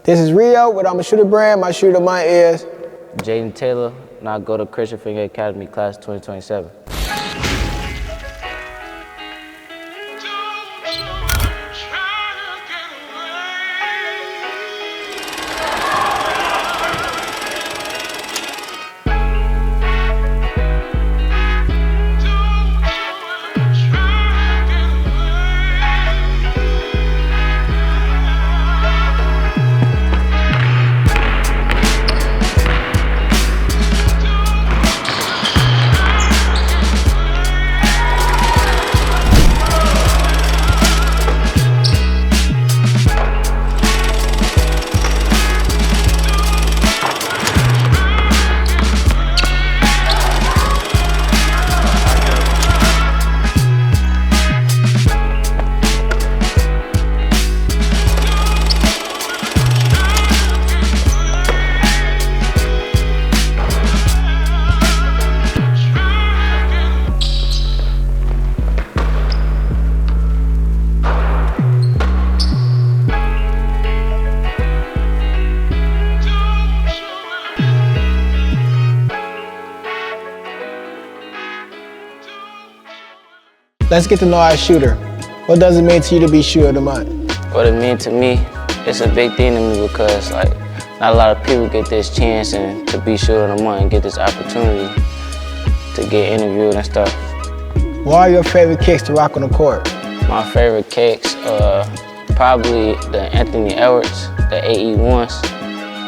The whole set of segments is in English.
This is Rio with I'm a Shooter brand. My shooter of mine is Jayden Taylor, and I go to Fenger Academy class 2027. Let's get to know our shooter. What does it mean to you to be shooter of the month? What it means to me, it's a big thing to me because not a lot of people get this chance and to be shooter of the month and get this opportunity to get interviewed and stuff. What are your favorite kicks to rock on the court? My favorite kicks, probably the Anthony Edwards, the AE1s.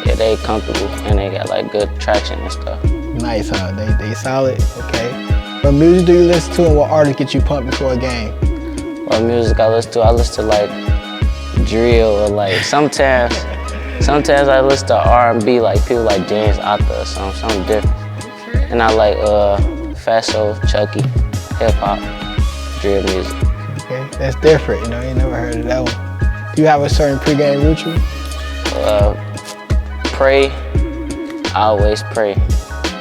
Yeah, they comfortable and they got good traction and stuff. Nice, huh? They solid, okay. What music do you listen to and what artists get you pumped before a game? What music I listen to drill or sometimes I listen to R&B people like James Arthur or something different. And I like Faso, Chucky, hip hop, drill music. Okay, that's different, you ain't never heard of that one. Do you have a certain pregame ritual? Pray, I always pray,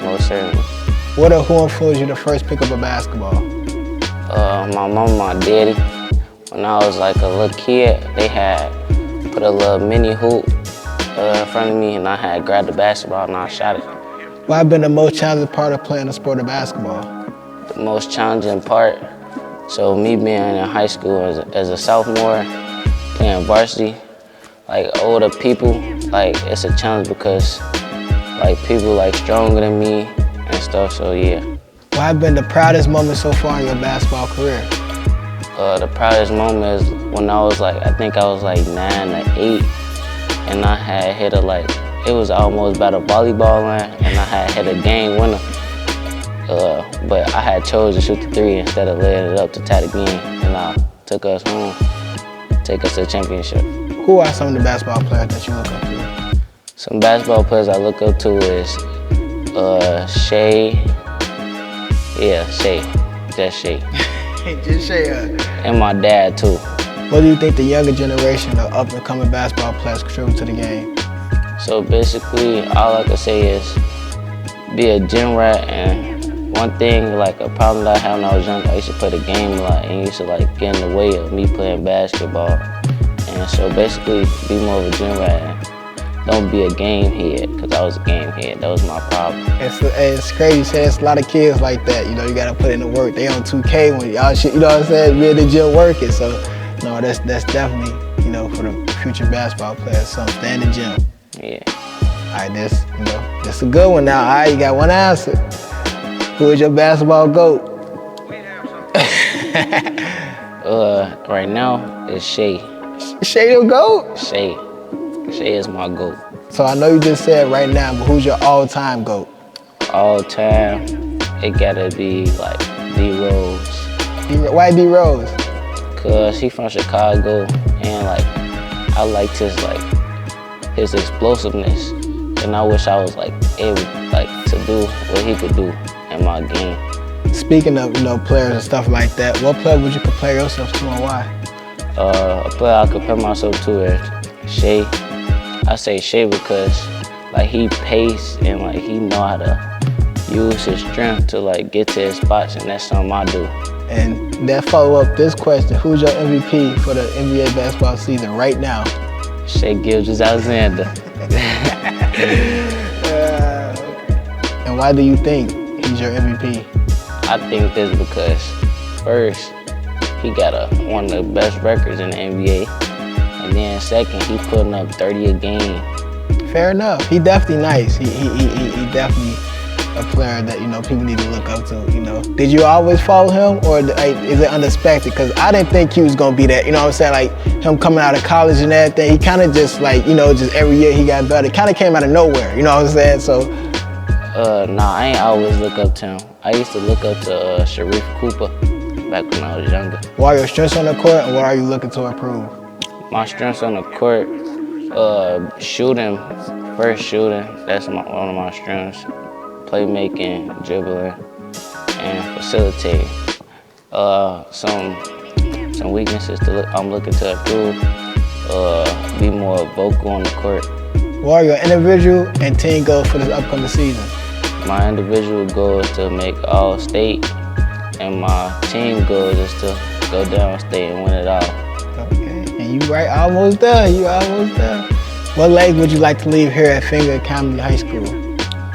most certainly. What or who influenced you to first pick up a basketball? My mom and my daddy. When I was a little kid, they had put a little mini hoop in front of me and I had grabbed the basketball and I shot it. What has been the most challenging part of playing the sport of basketball? The most challenging part, so me being in high school as a sophomore, playing varsity, older people, it's a challenge because people stronger than me and stuff, so yeah. What has been the proudest moment so far in your basketball career? The proudest moment is when I was I think I was 9 or 8, and I had hit it was almost about a volleyball line, and I had hit a game winner. But I had chose to shoot the 3 instead of laying it up to tie the game, and I took us home, take us to the championship. Who are some of the basketball players that you look up to? Some basketball players I look up to is Shay. Yeah, Shay. Just Shay. Just Shay. And my dad too. What do you think the younger generation of up-and-coming basketball players contribute to the game? So basically, all I can say is be a gym rat. And one thing, a problem that I had when I was young, I used to play the game a lot and it used to get in the way of me playing basketball. And so basically, be more of a gym rat. Don't be a game head, because I was a game head. That was my problem. It's crazy you say it's a lot of kids like that. You gotta put in the work. They on 2K when y'all shit, you know what I'm saying? Be in the gym working. So no, that's definitely, for the future basketball players, something. Stay in the gym. Yeah. All right, this a good one now. All right, you got one answer. Who is your basketball GOAT? Right now, it's Shay. Shay your GOAT? Shay. Shay is my GOAT. So I know you just said right now, but who's your all-time GOAT? All time, it gotta be D Rose. Why D Rose? Cause he from Chicago and I liked his explosiveness, and I wish I was able to do what he could do in my game. Speaking of players and stuff like that, what player would you compare yourself to and why? A player I compare myself to is Shay. I say Shay because he pace and he know how to use his strength to get to his spots, and that's something I do. And that follow up this question, who's your MVP for the NBA basketball season right now? Shea Gilgeous-Alexander. And why do you think he's your MVP? I think this because first, he got one of the best records in the NBA. And then second, he putting up 30 a game. Fair enough. He definitely nice. He definitely a player that, you know, people need to look up to, you know. Did you always follow him, or like, is it unexpected? Because I didn't think he was going to be that, you know what I'm saying? Like, him coming out of college and everything, he kind of just like, you know, just every year he got better. Kind of came out of nowhere, you know what I'm saying? So, nah, I ain't always look up to him. I used to look up to Sharif Cooper back when I was younger. What are your strengths on the court, and what are you looking to improve? My strengths on the court, shooting, first shooting, that's one of my strengths. Playmaking, dribbling, and facilitating. Some weaknesses I'm looking to improve. Be more vocal on the court. What are your individual and team goals for this upcoming season? My individual goal is to make All-State, and my team goal is to go downstate and win it all. Okay, and you right, almost there. You almost there. What legacy would you like to leave here at Fenger Academy High School?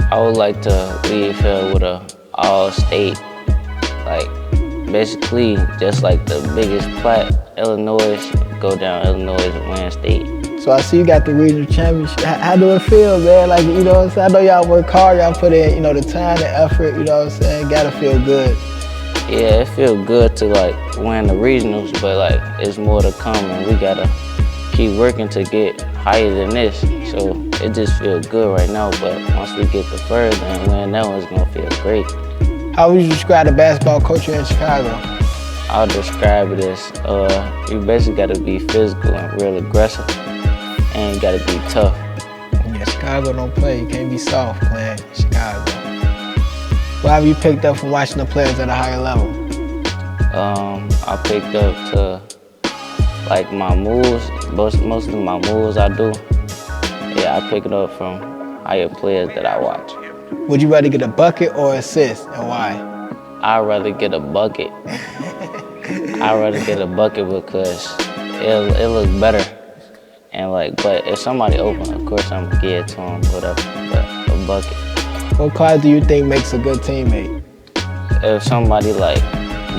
I would like to leave here with a All-State, like basically just like the biggest plat, Illinois, go down Illinois and win state. So I see you got the regional championship. How do it feel, man? Like, you know what I'm saying? I know y'all work hard, y'all put in, you know, the time, the effort, you know what I'm saying? Gotta feel good. Yeah, it feels good to like win the regionals, but like it's more to come, and we gotta keep working to get higher than this. So it just feels good right now, but once we get the further and win that one, it's gonna feel great. How would you describe the basketball culture in Chicago? I'll describe it as you basically gotta be physical and real aggressive, and you gotta be tough. Yeah, Chicago don't play. You can't be soft playing in Chicago. What have you picked up from watching the players at a higher level? I picked up to like my moves, most of my moves I do. Yeah, I pick it up from higher players that I watch. Would you rather get a bucket or assist, and why? I'd rather get a bucket. I'd rather get a bucket because it looks better. And like, but if somebody open, of course I'm gonna give it to them, whatever. But a bucket. What quality do you think makes a good teammate? If somebody like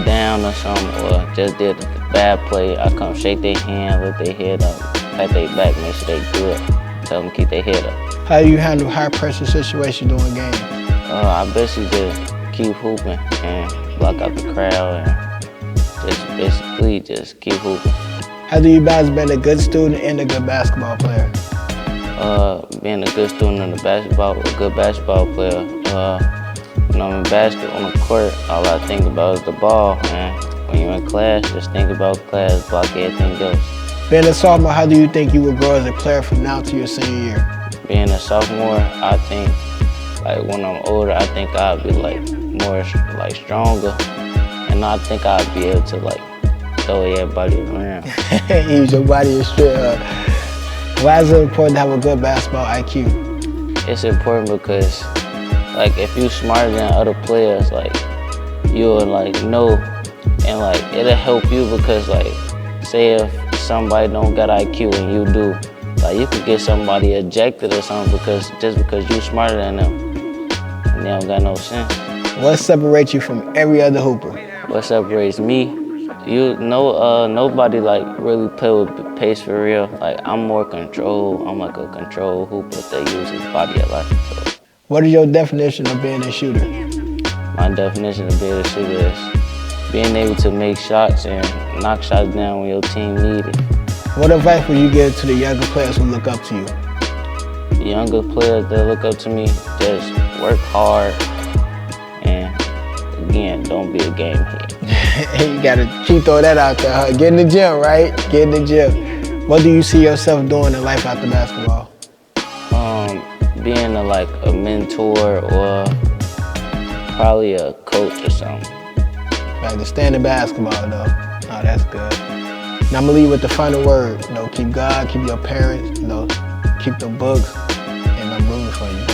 down or something, or just did a bad play, I come shake their hand, lift their head up, pat their back, make sure they good. Tell them keep their head up. How do you handle high pressure situations during games? I basically just keep hooping and block out the crowd and just basically just keep hooping. How do you balance being a good student and a good basketball player? Being a good student and a good basketball player. When I'm in basket on the court, all I think about is the ball. And when you're in class, just think about class, block everything else. Being a sophomore, how do you think you will grow as a player from now to your senior year? Being a sophomore, I think, like when I'm older, I think I'll be like more like stronger, and I think I'll be able to like throw everybody around. Use your body as straight. Why is it important to have a good basketball IQ? It's important because, like, if you're smarter than other players, like, you'll like know, and like it'll help you because, like, say if somebody don't got IQ and you do, like you could get somebody ejected or something just because you're smarter than them, and they don't got no sense. What separates you from every other hooper? What separates me? Nobody like really play with pace for real. Like I'm more control. I'm like a control hooper that uses his body a lot. So. What is your definition of being a shooter? My definition of being a shooter is being able to make shots and knock shots down when your team need it. What advice would you give to the younger players who look up to you? The younger players that look up to me, just work hard and again, don't be a game head. You gotta keep throwing that out there, huh? Get in the gym, right? Get in the gym. What do you see yourself doing in life after basketball? Being a mentor or probably a coach or something. Like to stand in basketball though. Oh, that's good. Now I'm gonna leave with the final word. You know, keep God, keep your parents, you know, keep the books, and I'm rooting for you.